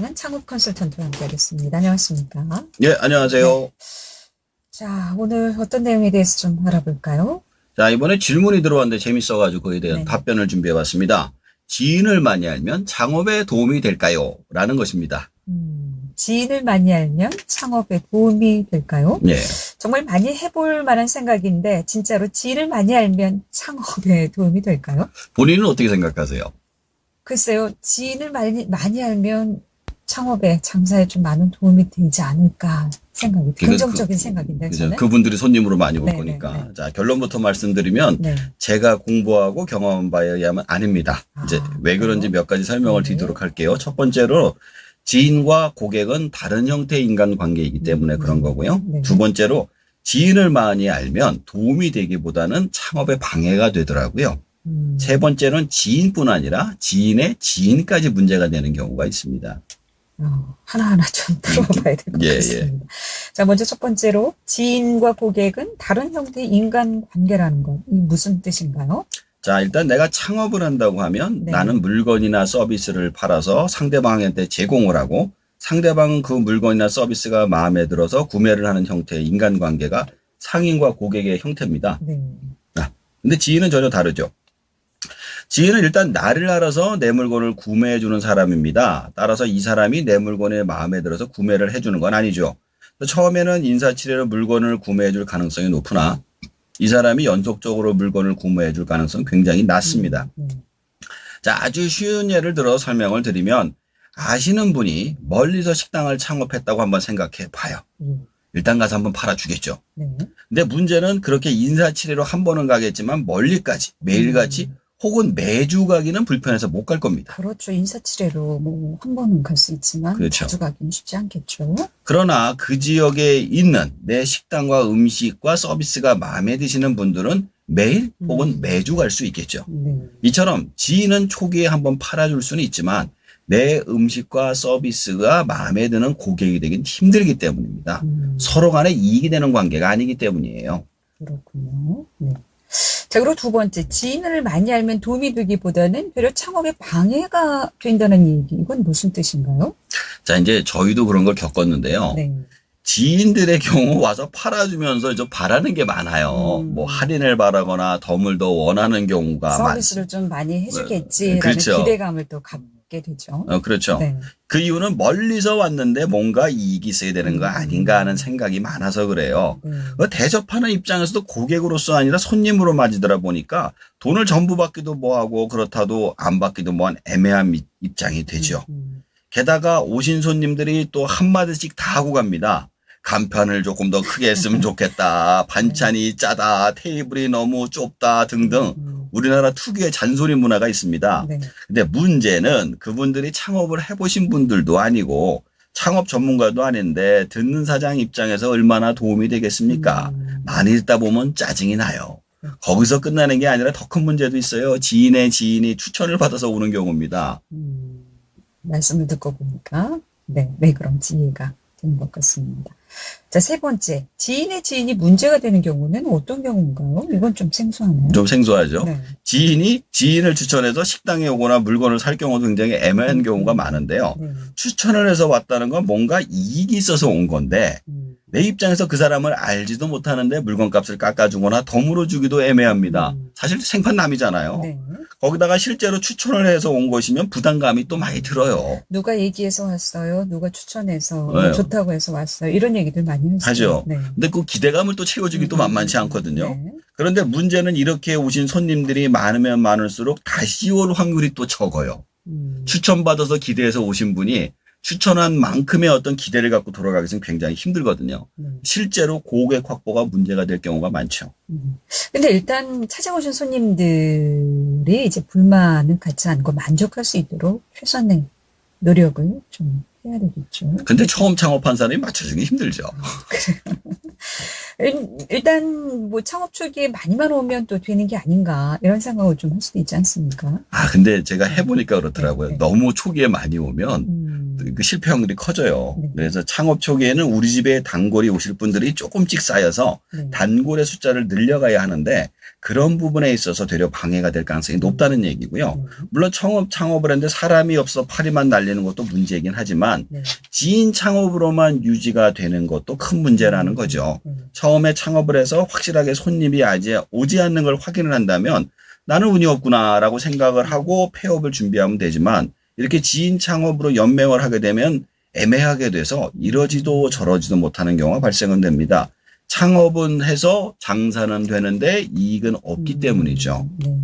만나는 창업 컨설턴트와 함께하겠습니다. 안녕하십니까? 예, 안녕하세요. 네. 자, 오늘 어떤 내용에 대해서 좀 알아볼까요? 자, 이번에 질문이 들어왔는데 재밌어가지고 그에 대한 네. 답변을 준비해봤습니다. 지인을 많이 알면 창업에 도움이 될까요? 라는 것입니다. 지인을 많이 알면 창업에 도움이 될까요? 예. 정말 많이 해볼 만한 생각인데 진짜로 지인을 많이 알면 창업에 도움이 될까요? 본인은 어떻게 생각하세요? 글쎄요, 지인을 많이 알면 창업에, 장사에 좀 많은 도움이 되지 않을까 생각이, 긍정적인 생각인데, 그죠? 저는. 그분들이 손님으로 많이 올 네, 거니까. 네, 네. 자, 결론부터 말씀드리면 네. 제가 공부하고 경험한 바에 의하면 아닙니다. 이제 왜 그런지 몇 가지 설명을 네. 드리도록 할게요. 첫 번째로 지인과 고객은 다른 형태의 인간관계이기 때문에 그런 거고요. 네. 두 번째로 지인을 많이 알면 도움이 되기보다는 창업에 방해가 되더라고요. 세 번째는 지인뿐 아니라 지인의 지인까지 문제가 되는 경우가 있습니다. 하나하나 좀 풀어봐야 될 것 예, 같습니다. 자, 먼저 첫 번째로 지인과 고객은 다른 형태의 인간관계라는 것. 이 무슨 뜻인가요? 자, 일단 내가 창업을 한다고 하면 네. 나는 물건이나 서비스를 팔아서 상대방한테 제공을 하고 상대방은 그 물건이나 서비스가 마음에 들어서 구매를 하는 형태의 인간관계가 상인과 고객의 형태입니다. 네. 근데 지인은 전혀 다르죠. 지인은 일단 나를 알아서 내 물건을 구매해 주는 사람입니다. 따라서 이 사람이 내 물건에 마음에 들어서 구매를 해 주는 건 아니죠. 처음에는 인사치레로 물건을 구매해 줄 가능성이 높으나 이 사람이 연속적으로 물건을 구매해 줄 가능성은 굉장히 낮습니다. 자, 아주 쉬운 예를 들어 설명을 드리면 아시는 분이 멀리서 식당을 창업했다고 한번 생각해 봐요. 일단 가서 한번 팔아주겠죠. 네. 근데 문제는 그렇게 인사치레로 한 번은 가겠지만 멀리까지 매일같이 혹은 매주 가기는 불편해서 못 갈 겁니다. 그렇죠. 인사치레로 뭐 한 번은 갈 수 있지만 그렇죠. 자주 가기는 쉽지 않겠죠. 그러나 그 지역에 있는 내 식당과 음식과 서비스가 마음에 드시는 분들은 매일 혹은 매주 갈 수 있겠죠. 네. 이처럼 지인은 초기에 한번 팔아줄 수는 있지만 내 음식과 서비스가 마음에 드는 고객이 되긴 힘들기 때문입니다. 서로 간에 이익이 되는 관계가 아니기 때문이에요. 그렇군요. 네. 자, 그리고 두 번째, 지인을 많이 알면 도움이 되기보다는 오히려 창업에 방해가 된다는 얘기. 이건 무슨 뜻인가요? 자, 이제 저희도 그런 걸 겪었는데요. 네. 지인들의 경우 와서 팔아주면서 좀 바라는 게 많아요. 뭐 할인을 바라거나 덤을 더 원하는 경우가 서비스를 좀 많이 해주겠지라는 그렇죠. 기대감을 또 갖게 되죠. 그렇죠. 네. 그 이유는 멀리서 왔는데 뭔가 이익이 있어야 되는 거 아닌가 하는 생각이 많아서 그래요. 대접하는 입장에서도 고객으로서 아니라 손님으로 맞이더라 보니까 돈을 전부 받기도 뭐하고 그렇다도 안 받기도 뭐한 애매한 입장이 되죠. 게다가 오신 손님들이 또 한마디씩 다 하고 갑니다. 간판을 조금 더 크게 했으면 좋겠다. 반찬이 짜다. 테이블이 너무 좁다 등등 우리나라 특유의 잔소리 문화가 있습니다. 네. 근데 문제는 그분들이 창업을 해보신 분들도 아니고 창업 전문가도 아닌데 듣는 사장 입장에서 얼마나 도움이 되겠습니까? 많이 듣다 보면 짜증이 나요. 거기서 끝나는 게 아니라 더 큰 문제도 있어요. 지인의 지인이 추천을 받아서 오는 경우입니다. 말씀을 듣고 보니까 네, 왜 그런지 이해가 되는 것 같습니다. 자, 세 번째, 지인의 지인이 문제가 되는 경우는 어떤 경우인가요? 이건 좀 생소하네요. 좀 생소하죠. 네. 지인이 지인을 추천해서 식당에 오거나 물건을 살 경우도 굉장히 애매한 경우가 많은데요. 네. 추천을 해서 왔다는 건 뭔가 이익이 있어서 온 건데 내 입장에서 그 사람을 알지도 못하는데 물건값을 깎아주거나 덤으로 주기도 애매합니다. 사실 생판남이잖아요. 네. 거기다가 실제로 추천을 해서 온 것이면 부담감이 또 많이 들어요. 누가 얘기해서 왔어요? 누가 추천해서 네. 좋다고 해서 왔어요? 이런 얘기들 많이 했어요. 하죠. 네. 근데 그 기대감을 또 채워주기도 만만치 않거든요. 네. 그런데 문제는 이렇게 오신 손님들이 많으면 많을수록 다시 올 확률이 또 적어요. 추천받아서 기대해서 오신 분이 추천한 만큼의 어떤 기대를 갖고 돌아가기 위해서는 굉장히 힘들거든요. 실제로 고객 확보가 문제가 될 경우가 많죠. 근데 일단 찾아오신 손님들이 이제 불만을 갖지 않고 만족할 수 있도록 최선의 노력을 좀 해야 되겠죠. 근데 처음 창업한 사람이 맞춰주기 힘들죠. 일단 뭐 창업 초기에 많이만 오면 또 되는 게 아닌가 이런 생각을 좀 할 수도 있지 않습니까? 근데 제가 해보니까 그렇더라고요. 네. 너무 초기에 많이 오면 그 실패 확률이 커져요. 네. 그래서 창업 초기에는 우리 집에 단골이 오실 분들이 조금씩 쌓여서 네. 단골의 숫자를 늘려가야 하는데 그런 부분에 있어서 되려 방해가 될 가능성이 높다는 얘기고요. 물론 창업을 했는데 사람이 없어 파리만 날리는 것도 문제이긴 하지만 네. 지인 창업으로만 유지가 되는 것도 큰 문제라는 거죠. 처음에 창업을 해서 확실하게 손님이 아직 오지 않는 걸 확인을 한다면 나는 운이 없구나라고 생각을 하고 폐업을 준비하면 되지만 이렇게 지인 창업으로 연맹을 하게 되면 애매하게 돼서 이러지도 저러지도 못하는 경우가 발생은 됩니다. 창업은 해서 장사는 되는데 이익은 없기 때문이죠. 네.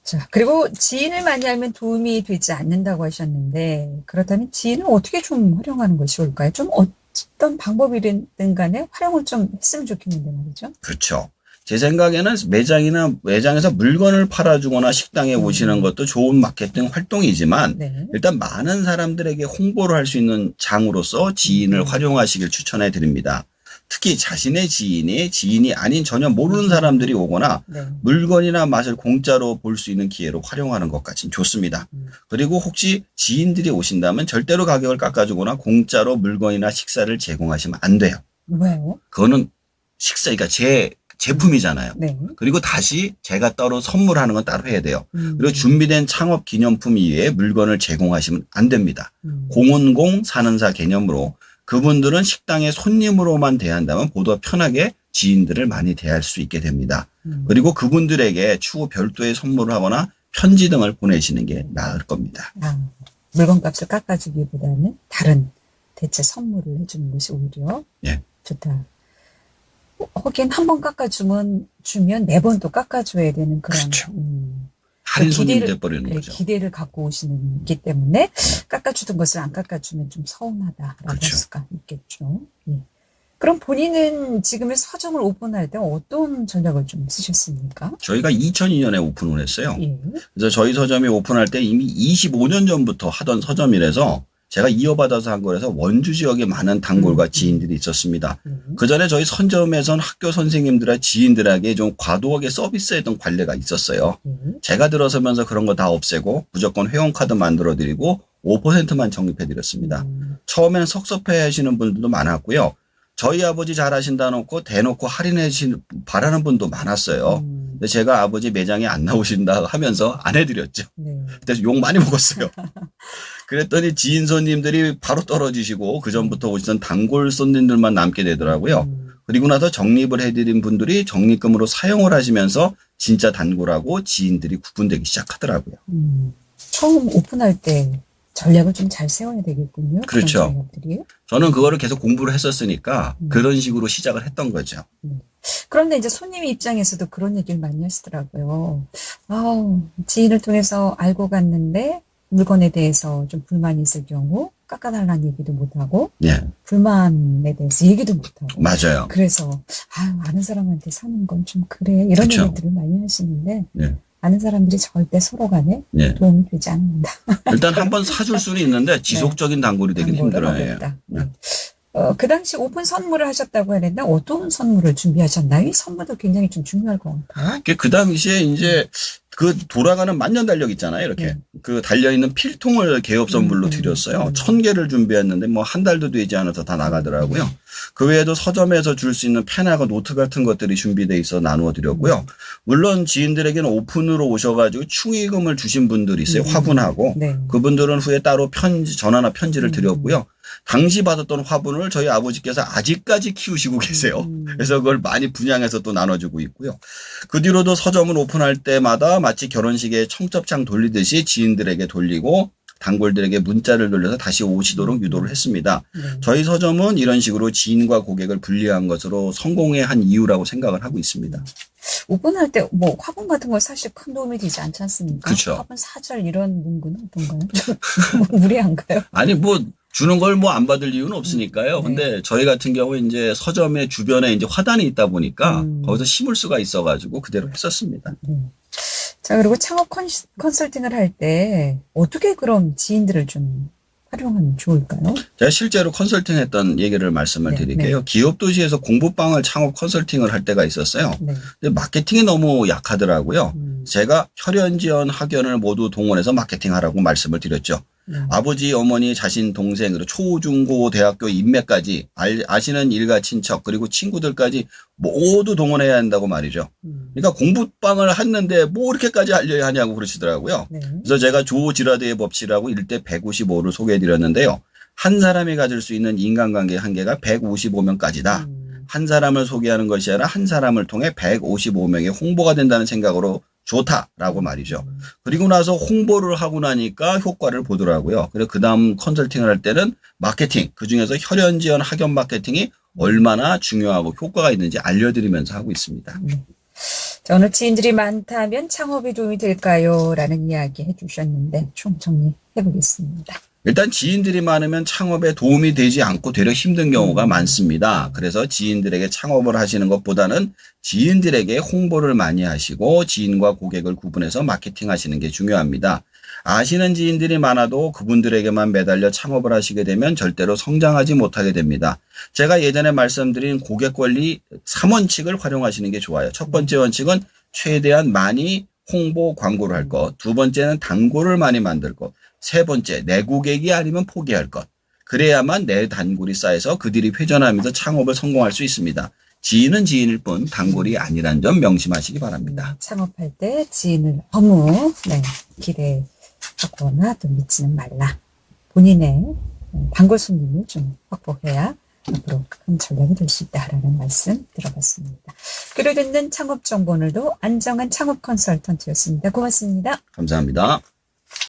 자, 그리고 지인을 많이 알면 도움이 되지 않는다고 하셨는데 그렇다면 지인을 어떻게 좀 활용하는 것이 좋을까요? 좀 어떤 방법이든 간에 활용을 좀 했으면 좋겠는데 말이죠. 그렇죠. 제 생각에는 매장에서 물건을 팔아주거나 식당에 오시는 것도 좋은 마케팅 활동이지만 네. 일단 많은 사람들에게 홍보를 할 수 있는 장으로서 지인을 활용하시길 추천해 드립니다. 특히 자신의 지인이 아닌 전혀 모르는 사람들이 오거나 네. 물건이나 맛을 공짜로 볼 수 있는 기회로 활용하는 것까지는 좋습니다. 그리고 혹시 지인들이 오신다면 절대로 가격을 깎아주거나 공짜로 물건이나 식사를 제공하시면 안 돼요. 왜요? 그거는 그러니까 제 제품이잖아요. 네. 그리고 다시 제가 따로 선물하는 건 따로 해야 돼요. 그리고 준비된 창업 기념품 이외에 물건을 제공하시면 안 됩니다. 공원공 사는사 개념으로 그분들은 식당의 손님으로만 대한다면 보다 편하게 지인들을 많이 대할 수 있게 됩니다. 그리고 그분들에게 추후 별도의 선물을 하거나 편지 등을 보내시는 게 나을 겁니다. 물건값을 깎아주기보다는 다른 대체 선물을 해주는 것이 오히려 예. 좋다. 하긴 한 번 깎아주면 매번 또 깎아줘야 되는 그런 그렇죠. 할인 손님 돼버리는 거죠. 기대를 갖고 오시기 때문에 깎아주던 것을 안 깎아주면 좀 서운하다라고 할 그렇죠. 수가 있겠죠. 예. 그럼 본인은 지금의 서점을 오픈할 때 어떤 전략을 좀 쓰셨습니까? 저희가 2002년에 오픈을 했어요. 예. 그래서 저희 서점이 오픈할 때 이미 25년 전부터 하던 서점이라서 제가 이어받아서 한 거라서 원주 지역에 많은 단골과 지인들이 있었습니다. 그 전에 저희 서점에선 학교 선생님들과 지인들에게 좀 과도하게 서비스했던 관례가 있었어요. 제가 들어서면서 그런 거 다 없애고 무조건 회원카드 만들어드리고 5%만 적립해드렸습니다. 처음에는 섭섭해 하시는 분들도 많았고요. 저희 아버지 잘하신다 놓고 대놓고 할인해 바라는 분도 많았어요. 근데 제가 아버지 매장에 안 나오신다 하면서 안 해드렸죠. 네. 그래서 욕 많이 먹었어요. 그랬더니 지인 손님들이 바로 떨어지시고 그전부터 오시던 단골 손님들만 남게 되더라고요. 그리고 나서 적립을 해드린 분들이 적립금으로 사용을 하시면서 진짜 단골하고 지인들이 구분되기 시작하더라고요. 처음 오픈할 때 전략을 좀 잘 세워야 되겠군요. 그렇죠. 전략들이. 저는 그거를 계속 공부를 했었으니까 그런 식으로 시작을 했던 거죠. 그런데 이제 손님 입장에서도 그런 얘기를 많이 하시더라고요. 지인을 통해서 알고 갔는데 물건에 대해서 좀 불만이 있을 경우 깎아달라는 얘기도 못하고 예, 불만에 대해서 얘기도 못하고 맞아요. 그래서 아는 사람한테 사는 건 좀 그래 이런 그쵸. 얘기들을 많이 하시는데 예, 아는 사람들이 절대 서로 간에 예. 도움이 되지 않는다. 일단 한번 사줄 수는 있는데 지속적인 단골이 되긴 단골은 힘들어요. 어렵다. 그 당시 오픈 선물을 하셨다고 했는데 어떤 선물을 준비하셨나요? 이 선물도 굉장히 좀 중요할 것 같아요. 그 당시에 이제 그 돌아가는 만년 달력 있잖아요. 이렇게 그 달려있는 필통을 개업 선물로 드렸어요. 1000개를 준비했는데 뭐 한 달도 되지 않아서 다 나가더라고요. 그 외에도 서점에서 줄 수 있는 펜하고 노트 같은 것들이 준비되어 있어 나누어 드렸고요. 물론 지인들에게는 오픈으로 오셔가지고 충의금을 주신 분들이 있어요. 화분하고. 네. 그분들은 후에 따로 전화나 편지를 드렸고요. 당시 받았던 화분을 저희 아버지께서 아직까지 키우시고 계세요. 그래서 그걸 많이 분양해서 또 나눠주고 있고요. 그 뒤로도 서점을 오픈할 때마다 마치 결혼식에 청첩장 돌리듯이 지인들에게 돌리고 단골들에게 문자를 돌려서 다시 오시도록 유도를 했습니다. 저희 서점은 이런 식으로 지인과 고객을 분리한 것으로 성공의 한 이유라고 생각을 하고 있습니다. 오픈할 때 뭐 화분 같은 거 사실 큰 도움이 되지 않지 않습니까? 그쵸. 화분 사절 이런 문구는 어떤가요? 뭐 무리한가요? 아니 뭐 주는 걸 뭐 안 받을 이유는 없으니까요. 근데 저희 같은 경우에 이제 서점의 주변에 이제 화단이 있다 보니까 거기서 심을 수가 있어가지고 그대로 했었습니다. 자, 그리고 창업 컨설팅을 할 때 어떻게 그럼 지인들을 좀 활용하면 좋을까요? 제가 실제로 컨설팅 했던 얘기를 말씀을 네, 드릴게요. 네. 기업 도시에서 공부방을 창업 컨설팅을 할 때가 있었어요. 네. 근데 마케팅이 너무 약하더라고요. 제가 혈연지연 학연을 모두 동원해서 마케팅하라고 말씀을 드렸죠. 아버지, 어머니, 자신, 동생, 그리고 초, 중, 고, 대학교 인맥까지 아시는 일가, 친척, 그리고 친구들까지 모두 동원해야 한다고 말이죠. 그러니까 공부방을 했는데 뭐 이렇게까지 알려야 하냐고 그러시더라고요. 네. 그래서 제가 조 지라드의 법칙이라고 1대 155를 소개해 드렸는데요. 한 사람이 가질 수 있는 인간관계 한계가 155명까지다. 한 사람을 소개하는 것이 아니라 한 사람을 통해 155명의 홍보가 된다는 생각으로 좋다라고 말이죠. 그리고 나서 홍보를 하고 나니까 효과를 보더라고요. 그래서 그 다음 컨설팅을 할 때는 마케팅, 그중에서 혈연지연 학연 마케팅이 얼마나 중요하고 효과가 있는지 알려드리면서 하고 있습니다. 자, 오늘 지인들이 많다면 창업에 도움이 될까요? 라는 이야기 해주셨는데 총 정리해 보겠습니다. 일단 지인들이 많으면 창업에 도움이 되지 않고 되려 힘든 경우가 많습니다. 그래서 지인들에게 창업을 하시는 것보다는 지인들에게 홍보를 많이 하시고 지인과 고객을 구분해서 마케팅 하시는 게 중요합니다. 아시는 지인들이 많아도 그분들에게만 매달려 창업을 하시게 되면 절대로 성장하지 못하게 됩니다. 제가 예전에 말씀드린 고객 관리 3원칙을 활용하시는 게 좋아요. 첫 번째 원칙은 최대한 많이 홍보 광고를 할 것. 두 번째는 단골을 많이 만들 것. 세 번째, 내 고객이 아니면 포기할 것. 그래야만 내 단골이 쌓여서 그들이 회전하면서 창업을 성공할 수 있습니다. 지인은 지인일 뿐 단골이 아니란 점 명심하시기 바랍니다. 창업할 때 지인을 너무 기대하거나 또 믿지는 말라. 본인의 단골 손님을 좀 확보해야 앞으로 큰 전략이 될 수 있다라는 말씀 들어봤습니다. 글을 듣는 창업 정보 오늘도 안정한 창업 컨설턴트였습니다. 고맙습니다. 감사합니다.